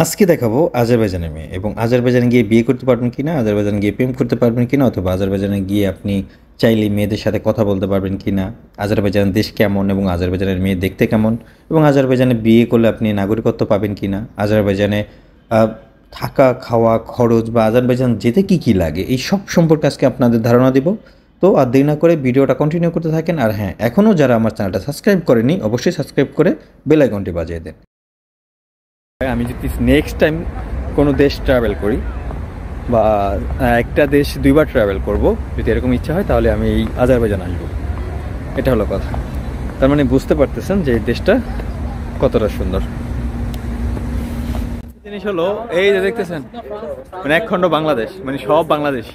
আজকে দেখাবো আজারবাইজানের মেয়ে এবং আজারবাইজানে গিয়ে বিয়ে করতে পারবেন কিনা, আজারবাইজানে গিয়ে প্রেম করতে পারবেন কিনা, অথবা আজারবাইজানে গিয়ে আপনি চাইলে মেয়েদের সাথে কথা বলতে পারবেন কিনা, আজারবাইজান দেশ কেমন এবং আজারবাইজানের মেয়ে দেখতে কেমন, এবং আজারবাইজানে বিয়ে করলে আপনি নাগরিকত্ব পাবেন কিনা, আজারবাইজানে থাকা খাওয়া খরচ বা আজারবাইজান যেতে কী কী লাগে, এই সব সম্পর্কে আজকে আপনাদের ধারণা দিব। তো আর দেরি না করে ভিডিওটা কন্টিনিউ করতে থাকেন। আর হ্যাঁ, এখনও যারা আমার চ্যানেলটা সাবস্ক্রাইব করেনি অবশ্যই সাবস্ক্রাইব করে বেল আইকনটি বাজিয়ে দেন। আমি যদি নেক্সট টাইম কোনো দেশ ট্রাভেল করি বা একটা দেশ দুইবার ট্রাভেল করব, যদি এরকম ইচ্ছা হয় তাহলে আমি এই আজারবাইজান আসবো। এটা হলো কথা। তার মানে বুঝতে পারতেছেন যে এই দেশটা কতটা সুন্দর। জিনিস হলো এই যে দেখতেছেন, মানে একখণ্ড বাংলাদেশ, মানে সব বাংলাদেশ।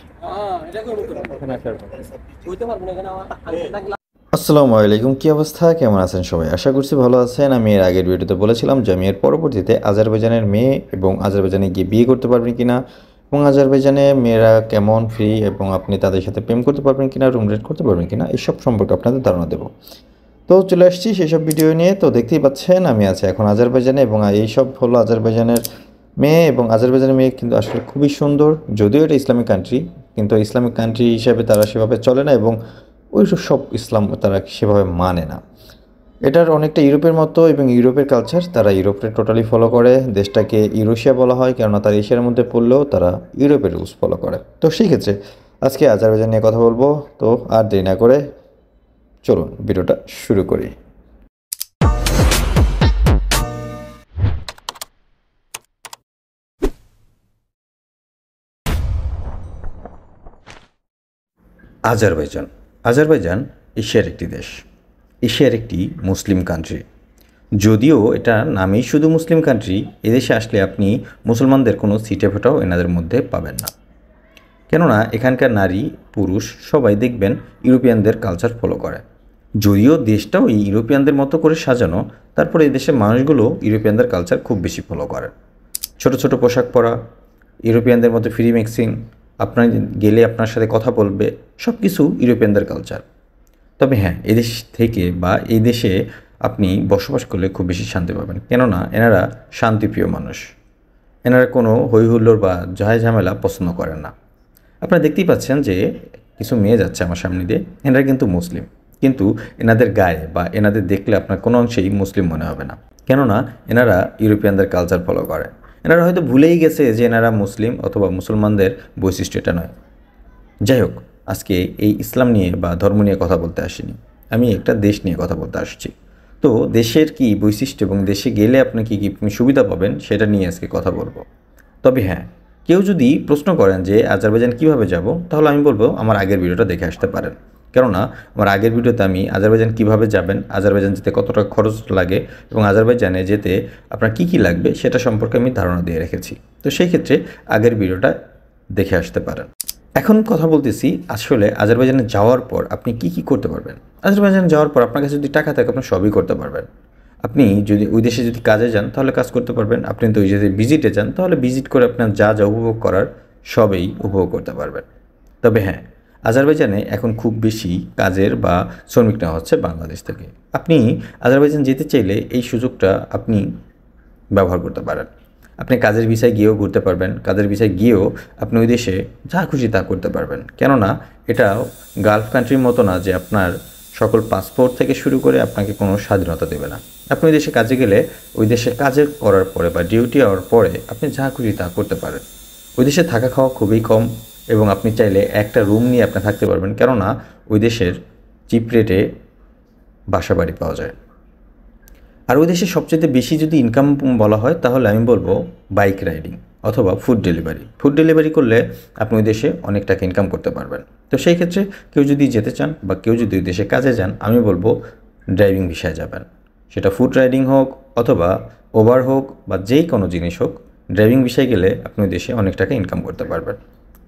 আসসালামু আলাইকুম, কী অবস্থা, কেমন আছেন সবাই? আশা করছি ভালো আছেন। আমি এর আগের ভিডিওতে বলেছিলাম যে আমি এর পরবর্তীতে আজারবাইজানের মেয়ে এবং আজারবাইজানে গিয়ে বিয়ে করতে পারবেন কিনা, এবং আজারবাইজানে মেয়েরা কেমন ফ্রি এবং আপনি তাদের সাথে প্রেম করতে পারবেন কিনা, রুম রেন্ট করতে পারবেন কিনা, এইসব সম্পর্কে আপনাদের ধারণা দেবো। তো চলে আসছি সেসব ভিডিও নিয়ে। তো দেখতেই পাচ্ছেন আমি আছি এখন আজারবাইজানে, এবং এইসব হলো আজারবাইজানের মেয়ে। এবং আজারবাইজানের মেয়ে কিন্তু আসলে খুবই সুন্দর, যদিও এটা ইসলামিক কান্ট্রি, কিন্তু ইসলামিক কান্ট্রি হিসেবে তারা সেভাবে চলে না এবং ওই সব ইসলাম তারা সেভাবে মানে না। এটার অনেকটা ইউরোপের মতো, এবং ইউরোপের কালচার তারা ইউরোপে টোটালি ফলো করে। দেশটাকে ইউরোশিয়া বলা হয় কেননা তারা এশিয়ার মধ্যে পড়লেও তারা ইউরোপের রুলস ফলো করে। তো সেই ক্ষেত্রে আজকে আজারবাইজান নিয়ে কথা বলবো। তো আর দেরি না করে চলুন ভিডিওটা শুরু করি। আজারবাইজান আজারবাইজান এশিয়ার একটি দেশ, এশিয়ার একটি মুসলিম কান্ট্রি। যদিও এটা নামেই শুধু মুসলিম কান্ট্রি, এদেশে আসলে আপনি মুসলমানদের কোনো সিটে ফোটাও এনাদের মধ্যে পাবেন না। কেননা এখানকার নারী পুরুষ সবাই দেখবেন ইউরোপিয়ানদের কালচার ফলো করে। যদিও দেশটাও এই ইউরোপিয়ানদের মতো করে সাজানো, তারপরে এই দেশের মানুষগুলো ইউরোপিয়ানদের কালচার খুব বেশি ফলো করে। ছোট ছোট পোশাক পরা, ইউরোপিয়ানদের মতো ফ্রি মিক্সিং, আপনার গেলে আপনার সাথে কথা বলবে, সব কিছু ইউরোপিয়ানদের কালচার। তবে হ্যাঁ, এদেশ থেকে বা এই দেশে আপনি বসবাস করলে খুব বেশি শান্তি পাবেন, কেননা এনারা শান্তিপ্রিয় মানুষ। এনারা কোনো হইহুল্লোড় বা ঝাই ঝামেলা পছন্দ করেন না। আপনারা দেখতেই পাচ্ছেন যে কিছু মেয়ে যাচ্ছে আমার সামনে দিয়ে, এনারা কিন্তু মুসলিম, কিন্তু এনাদের গায়ে বা এনাদের দেখলে আপনার কোনো অংশেই মুসলিম মনে হবে না, কেননা এনারা ইউরোপিয়ানদের কালচার ফলো করে। এনারা হয়তো ভুলেই গেছে যে এনারা মুসলিম অথবা মুসলমানদের বৈশিষ্ট্য এটা নয়। যাই হোক, আজকে এই ইসলাম নিয়ে বা ধর্ম নিয়ে কথা বলতে আসিনি, আমি একটা দেশ নিয়ে কথা বলতে আসছি। তো দেশের কি বৈশিষ্ট্য এবং দেশে গেলে আপনি কী কী সুবিধা পাবেন সেটা নিয়ে আজকে কথা বলবো। তবে হ্যাঁ, কেউ যদি প্রশ্ন করেন যে আজারবাইজান কীভাবে যাব, তাহলে আমি বলবো আমার আগের ভিডিওটা দেখে আসতে পারেন। কেননা আমার আগের ভিডিওতে আমি আজারবাইজান কীভাবে যাবেন, আজারবাইজান যেতে কতটা খরচ লাগে এবং আজারবাইজানে যেতে আপনার কী কী লাগবে সেটা সম্পর্কে আমি ধারণা দিয়ে রেখেছি। তো সেই ক্ষেত্রে আগের ভিডিওটা দেখে আসতে পারেন। এখন কথা বলতেছি আসলে আজারবাইজানে যাওয়ার পর আপনি কি কি করতে পারবেন। আজারবাইজানে যাওয়ার পর আপনার কাছে যদি টাকা থাকে আপনি সবই করতে পারবেন। আপনি যদি ওই দেশে যদি কাজে যান তাহলে কাজ করতে পারবেন, আপনি তো ওই যদি ভিজিটে যান তাহলে ভিজিট করে আপনার যা যা উপভোগ করার সবই উপভোগ করতে পারবেন। তবে হ্যাঁ, আজারবাইজানে এখন খুব বেশি কাজের বা শ্রমিক নেওয়া হচ্ছে বাংলাদেশ থেকে। আপনি আজারবাইজান যেতে চাইলে এই সুযোগটা আপনি ব্যবহার করতে পারেন। আপনি কাজের ভিসায় গিয়েও ঘুরতে পারবেন, কাজের ভিসায় গিয়েও আপনি ওই দেশে যা খুশি তা করতে পারবেন। কেননা এটা গালফ কান্ট্রির মতো না যে আপনার সকল পাসপোর্ট থেকে শুরু করে আপনাকে কোনো স্বাধীনতা দেবে না। আপনি ওই দেশে কাজে গেলে ওই দেশে কাজে করার পরে বা ডিউটি হওয়ার পরে আপনি যা খুশি তা করতে পারেন। ওই দেশে থাকা খাওয়া খুবই কম, এবং আপনি চাইলে একটা রুম নিয়ে আপনি থাকতে পারবেন, কেননা ওই দেশের চিপ রেটে বাসা বাড়ি পাওয়া যায়। আর ওই দেশে সবচেয়ে বেশি যদি ইনকাম বলা হয় তাহলে আমি বলবো বাইক রাইডিং অথবা ফুড ডেলিভারি। ফুড ডেলিভারি করলে আপনি ওই দেশে অনেক টাকা ইনকাম করতে পারবেন। তো সেই ক্ষেত্রে কেউ যদি যেতে চান বা কেউ যদি ওই দেশে কাজে যান, আমি বলবো ড্রাইভিং ভিসায় যাবেন। সেটা ফুড রাইডিং হোক অথবা ওভার হোক বা যেই কোনো জিনিস হোক, ড্রাইভিং ভিসায় গেলে আপনি ওই দেশে অনেক টাকা ইনকাম করতে পারবেন।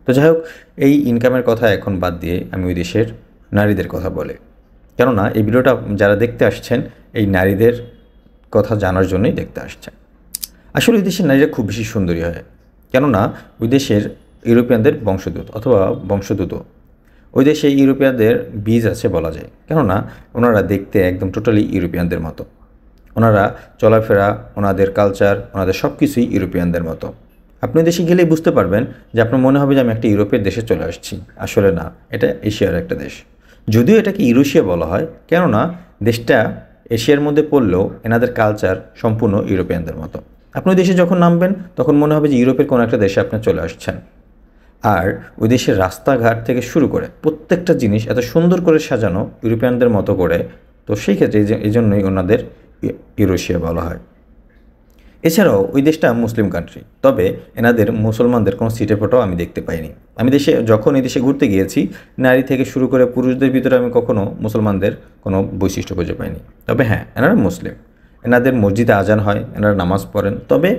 তো যাই হোক, এই ইনকামের কথা এখন বাদ দিয়ে আমি ওই দেশের নারীদের কথা বলি, কেননা এই ভিডিওটা যারা দেখতে আসছেন এই নারীদের কথা জানার জন্যই দেখতে আসছে। আসলে ওই দেশের নারীরা খুব বেশি সুন্দরী হয়, কেননা ওই দেশের ইউরোপিয়ানদের বংশদূত অথবা বংশদূত। ওই দেশে ইউরোপিয়ানদের বীজ আছে বলা যায়, কেননা ওনারা দেখতে একদম টোটালি ইউরোপিয়ানদের মতো। ওনারা চলাফেরা, ওনাদের কালচার, ওনাদের সব কিছুই ইউরোপিয়ানদের মতো। আপনি দেশে গেলেই বুঝতে পারবেন যে আপনার মনে হবে যে আমি একটা ইউরোপের দেশে চলে আসছি। আসলে না, এটা এশিয়ার একটা দেশ। যদিও এটাকে ইউরেশিয়া বলা হয়, কেননা দেশটা এশিয়ার মধ্যে পড়লেও এনাদের কালচার সম্পূর্ণ ইউরোপিয়ানদের মতো। আপনি দেশে যখন নামবেন তখন মনে হবে যে ইউরোপের কোনো একটা দেশে আপনি চলে আসছেন। আর ওই দেশের রাস্তাঘাট থেকে শুরু করে প্রত্যেকটা জিনিস এত সুন্দর করে সাজানো ইউরোপিয়ানদের মতো করে। তো সেই ক্ষেত্রে এই জন্যই ওনাদের ইউরেশিয়া বলা হয়। এছাড়াও ওই দেশটা মুসলিম কান্ট্রি, তবে এনাদের মুসলমানদের কোনো সিটে ফোটাও আমি দেখতে পাইনি। আমি যখন এই দেশে ঘুরতে গিয়েছি, নারী থেকে শুরু করে পুরুষদের ভিতরে আমি কখনও মুসলমানদের কোনো বৈশিষ্ট্য খুঁজে পাইনি। তবে হ্যাঁ, এনারা মুসলিম, এনাদের মসজিদে আজান হয়, এনারা নামাজ পড়েন। তবে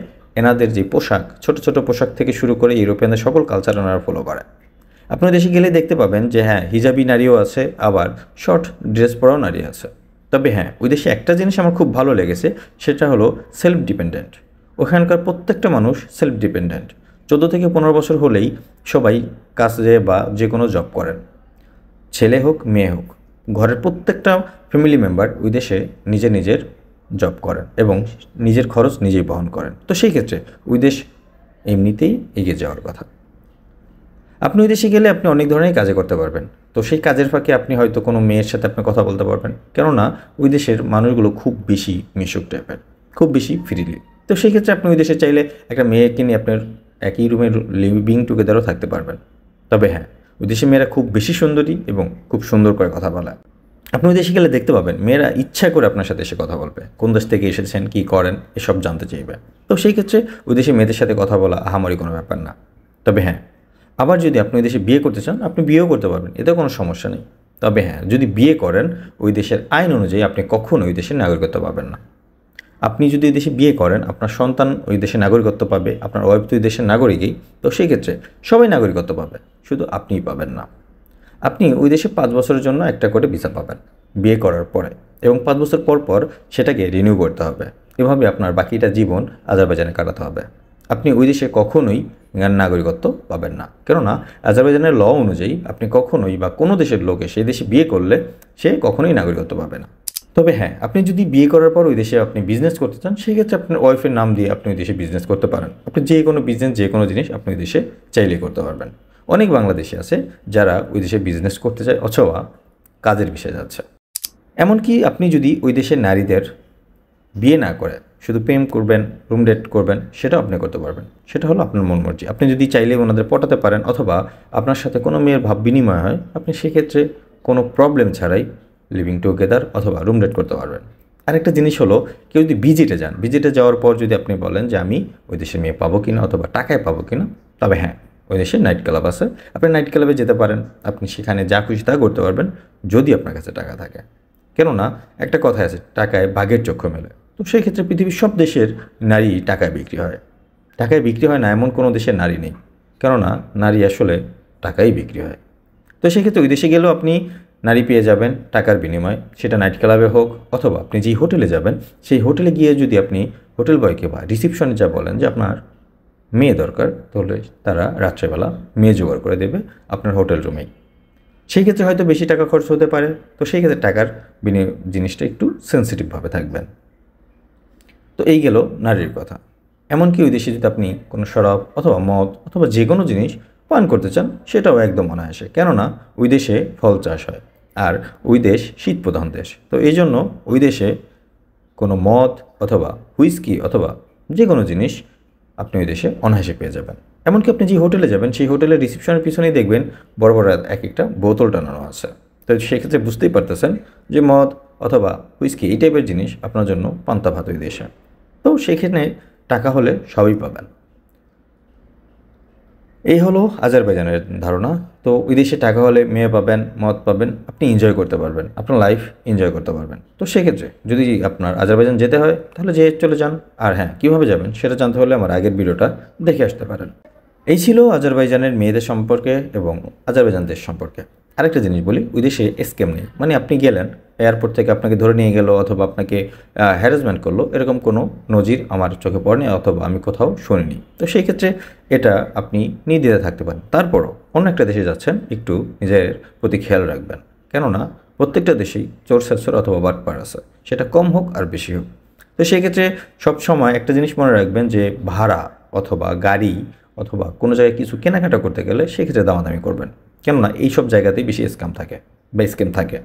এনাদের যে পোশাক, ছোট ছোট পোশাক থেকে শুরু করে ইউরোপিয়ানদের সকল কালচার ওনারা ফলো করে। আপনার দেশে গেলে দেখতে পাবেন যে হ্যাঁ, হিজাবি নারীও আছে, আবার শর্ট ড্রেস পরাও নারী আছে। তবে হ্যাঁ, ওই দেশে একটা জিনিস আমার খুব ভালো লেগেছে, সেটা হলো সেলফ ডিপেন্ডেন্ট। ওখানকার প্রত্যেকটা মানুষ সেলফ ডিপেন্ডেন্ট। 14 থেকে 15 বছর হলেই সবাই কাজে বা যে কোনো জব করেন, ছেলে হোক মেয়ে হোক। ঘরের প্রত্যেকটা ফ্যামিলি মেম্বার ওই দেশে নিজের জব করেন এবং নিজের খরচ নিজেই বহন করেন। তো সেই ক্ষেত্রে ওই দেশ এমনিতেই এগিয়ে যাওয়ার কথা। আপনি ওই দেশে গেলে আপনি অনেক ধরনের কাজে করতে পারবেন। তো সেই কাজের ফাঁকে আপনি হয়তো কোনো মেয়ের সাথে আপনি কথা বলতে পারবেন, কেননা ওই দেশের মানুষগুলো খুব বেশি মিশুক টাইপের, খুব বেশি ফ্রিলি। তো সেই ক্ষেত্রে আপনি ওই দেশে চাইলে একটা মেয়েকে নিয়ে আপনার একই রুমে লিভিং টুগেদারও থাকতে পারবেন। তবে হ্যাঁ, ওই দেশে মেয়েরা খুব বেশি সুন্দরী এবং খুব সুন্দর করে কথা বলে। আপনি ওই দেশে গেলে দেখতে পাবেন মেয়েরা ইচ্ছা করে আপনার সাথে এসে কথা বলবে, কোন দেশ থেকে এসেছেন, কী করেন, এসব জানতে চাইবে। তো সেই ক্ষেত্রে ওই দেশে মেয়েদের সাথে কথা বলা আহামরি কোনো ব্যাপার না। তবে হ্যাঁ, আবার যদি আপনি ওই দেশে বিয়ে করতে চান, আপনি বিয়েও করতে পারবেন, এতে কোনো সমস্যা নেই। তবে হ্যাঁ, যদি বিয়ে করেন, ওই দেশের আইন অনুযায়ী আপনি কখনো ওই দেশের নাগরিকত্ব পাবেন না। আপনি যদি এই দেশে বিয়ে করেন, আপনার সন্তান ওই দেশের নাগরিকত্ব পাবে, আপনার ওয়াইফ তো ওই দেশের নাগরিকই। তো সেই ক্ষেত্রে সবাই নাগরিকত্ব পাবে, শুধু আপনিই পাবেন না। আপনি ওই দেশে 5 বছরের জন্য একটা করে ভিসা পাবেন বিয়ে করার পরে, এবং 5 বছর পর পর সেটাকে রিনিউ করতে হবে। এভাবে আপনার বাকিটা জীবন আজারবাইজানে কাটাতে হবে। আপনি ওই দেশে কখনোই নাগরিকত্ব পাবেন না, কেননা আজারবাইজানের ল অনুযায়ী আপনি কখনোই বা কোনো দেশের লোকে সেই দেশে বিয়ে করলে সে কখনোই নাগরিকত্ব পাবে না। তবে হ্যাঁ, আপনি যদি বিয়ে করার পর ওই দেশে আপনি বিজনেস করতে চান, সেক্ষেত্রে আপনার ওয়াইফের নাম দিয়ে আপনি ওই দেশে বিজনেস করতে পারেন। আপনি যে কোনো বিজনেস, যে কোনো জিনিস আপনি ওই দেশে চাইলেই করতে পারবেন। অনেক বাংলাদেশি আছে যারা ওই দেশে বিজনেস করতে চায় অথবা কাজের বিষয়ে যাচ্ছে। এমনকি আপনি যদি ওই দেশের নারীদের বিয়ে না করে শুধু প্রেম করবেন, রুম ডেট করবেন, সেটাও আপনি করতে পারবেন। সেটা হলো আপনার মন মর্জি। আপনি যদি চাইলে ওনাদের পটাতে পারেন অথবা আপনার সাথে কোনো মেয়ের ভাব বিনিময় হয়, আপনি সেক্ষেত্রে কোনো প্রবলেম ছাড়াই লিভিং টুগেদার অথবা রুম ডেট করতে পারবেন। আরেকটা জিনিস হলো, কেউ যদি ভিজিটে যান, ভিজিটে যাওয়ার পর যদি আপনি বলেন যে আমি ওই দেশের মেয়ে পাবো কিনা অথবা টাকায় পাবো কিনা, তবে হ্যাঁ, ওই দেশে নাইট ক্লাব আছে, আপনি নাইট ক্লাবে যেতে পারেন। আপনি সেখানে যা খুশি তা করতে পারবেন যদি আপনার কাছে টাকা থাকে। কেননা একটা কথাই আছে, টাকায় বাঘের চক্ষু মেলে। তো সেই ক্ষেত্রে পৃথিবীর সব দেশের নারী টাকায় বিক্রি হয়। টাকায় বিক্রি হয় না এমন কোনো দেশের নারী নেই, কেননা নারী আসলে টাকাই বিক্রি হয়। তো সেক্ষেত্রে ওই দেশে গেলেও আপনি নারী পেয়ে যাবেন টাকার বিনিময়ে, সেটা নাইট ক্লাবে হোক অথবা আপনি যেই হোটেলে যাবেন সেই হোটেলে গিয়ে যদি আপনি হোটেল বয়কে বা রিসিপশনে যা বলেন যে আপনার মেয়ে দরকার, তাহলে তারা রাত্রেবেলা মেয়ে জোগাড় করে দেবে আপনার হোটেল রুমেই। সেই ক্ষেত্রে হয়তো বেশি টাকা খরচ হতে পারে। তো সেই ক্ষেত্রে টাকার জিনিসটা একটু সেন্সিটিভভাবে থাকবেন। তো এই গেল নারীর কথা। এমনকি ওই দেশে যদি আপনি কোনো শরাব অথবা মদ অথবা যে কোনো জিনিস পান করতে চান, সেটাও একদম অনায়াসে, কেননা ওই দেশে ফল চাষ হয় আর ওই দেশ শীতপ্রধান দেশ। তো এই জন্য ওই দেশে কোনো মদ অথবা হুইস্কি অথবা যে কোনো জিনিস আপনি ওই দেশে অনায়াসে পেয়ে যাবেন। এমনকি আপনি যে হোটেলে যাবেন সেই হোটেলের রিসেপশনের পিছনেই দেখবেন বড় বড় এক একটা বোতল টানানো আছে। তো সেক্ষেত্রে বুঝতেই পারতেছেন যে মদ অথবা হুইস্কি এই টাইপের জিনিস আপনার জন্য পান্তা ভাত ওই দেশে। তো সেখানে টাকা হলে সবই পাবেন। এই হলো আজারবাইজানের ধারণা। তো ওই দেশে টাকা হলে মেয়ে পাবেন, মদ পাবেন, আপনি এনজয় করতে পারবেন, আপনার লাইফ এনজয় করতে পারবেন। তো সেক্ষেত্রে যদি আপনার আজারবাইজান যেতে হয় তাহলে যেয়ে চলে যান। আর হ্যাঁ, কীভাবে যাবেন সেটা জানতে হলে আমার আগের ভিডিওটা দেখে আসতে পারেন। এই ছিল আজারবাইজানের মেয়েদের সম্পর্কে এবং আজারবাইজান দেশ সম্পর্কে। আরেকটা জিনিস বলি, ওই দেশে স্ক্যাম নেই। মানে আপনি গেলেন, এয়ারপোর্ট থেকে আপনাকে ধরে নিয়ে গেল অথবা আপনাকে হ্যারাসমেন্ট করলো, এরকম কোনো নজির আমার চোখে পড়েনি অথবা আমি কোথাও শুনিনি। তো সেই ক্ষেত্রে এটা আপনি নির্দ্বিধায় থাকতে পারেন। তারপরও অন্য একটা দেশে যাচ্ছেন, একটু নিজের প্রতি খেয়াল রাখবেন, কেননা প্রত্যেকটা দেশেই চোর ছেঁচড় অথবা বাটপার আছে, সেটা কম হোক আর বেশি হোক। তো সেক্ষেত্রে সবসময় একটা জিনিস মনে রাখবেন যে ভাড়া অথবা গাড়ি অথবা কোনো জায়গায় কিছু কেনাকাটা করতে গেলে সেক্ষেত্রে দামাদামি করবেন, কেননা এইসব জায়গাতেই বেশি স্ক্যাম থাকে বা স্ক্যাম থাকে।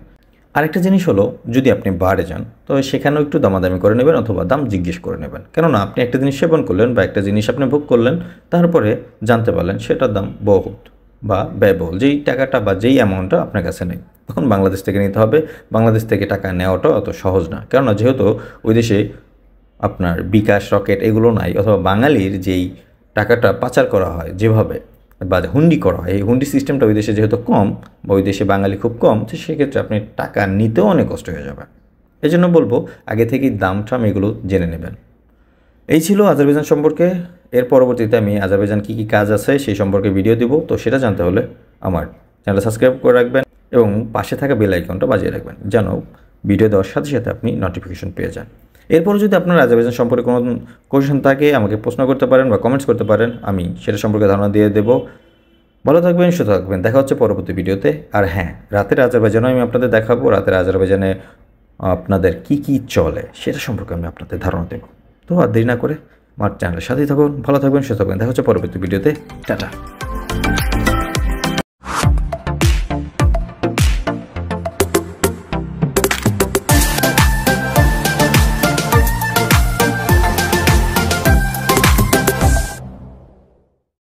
আরেকটা জিনিস হলো, যদি আপনি বারে যান তো সেখানেও একটু দামাদামি করে নেবেন অথবা দাম জিজ্ঞেস করে নেবেন, কেননা আপনি একটা জিনিস সেবন করলেন বা একটা জিনিস আপনি ভোগ করলেন, তারপরে জানতে পারলেন সেটার দাম বহুত বা ব্যয়বহুল, যেই টাকাটা বা যেই অ্যামাউন্টটা আপনার কাছে নেই, তখন বাংলাদেশ থেকে নিতে হবে। বাংলাদেশ থেকে টাকা নেওয়াটাও অত সহজ না, কেননা যেহেতু ওই দেশে আপনার বিকাশ, রকেট এগুলো নাই, অথবা বাঙালির যেই টাকাটা পাচার করা হয় যেভাবে বা হুন্ডি করা হয়, এই হুন্ডি সিস্টেমটা ওই দেশে যেহেতু কম বা ওই দেশে বাঙালি খুব কম, তো সেক্ষেত্রে আপনি টাকা নিতেও অনেক কষ্ট হয়ে যাবে। এই জন্য বলবো আগে থেকেই দাম টাম এগুলো জেনে নেবেন। এই ছিল আজারবাইজান সম্পর্কে। এর পরবর্তীতে আমি আজারবাইজান কী কী কাজ আছে সেই সম্পর্কে ভিডিও দিব, তো সেটা জানতে হলে আমার চ্যানেলটা সাবস্ক্রাইব করে রাখবেন এবং পাশে থাকা বেল আইকনটা বাজিয়ে রাখবেন, যেন ভিডিও দেওয়ার সাথে সাথে আপনি নোটিফিকেশন পেয়ে যান। এরপরে যদি আপনার আজারবাইজান সম্পর্কে কোনো কোয়েশন থাকে আমাকে প্রশ্ন করতে পারেন বা কমেন্টস করতে পারেন, আমি সেটা সম্পর্কে ধারণা দিয়ে দেবো। ভালো থাকবেন, সুস্থ থাকবেন, দেখা হচ্ছে পরবর্তী ভিডিওতে। আর হ্যাঁ, রাতের আজারবাইজানও আমি আপনাদের দেখাবো, রাতের আজারবাইজানে আপনাদের কি কি চলে সেটা সম্পর্কে আমি আপনাদের ধারণা দেবো। তো আর দেরি না করে আমার চ্যানেলের সাথেই থাকুন, ভালো থাকবেন, সুস্থ থাকবেন, দেখা হচ্ছে পরবর্তী ভিডিওতে। টাটা।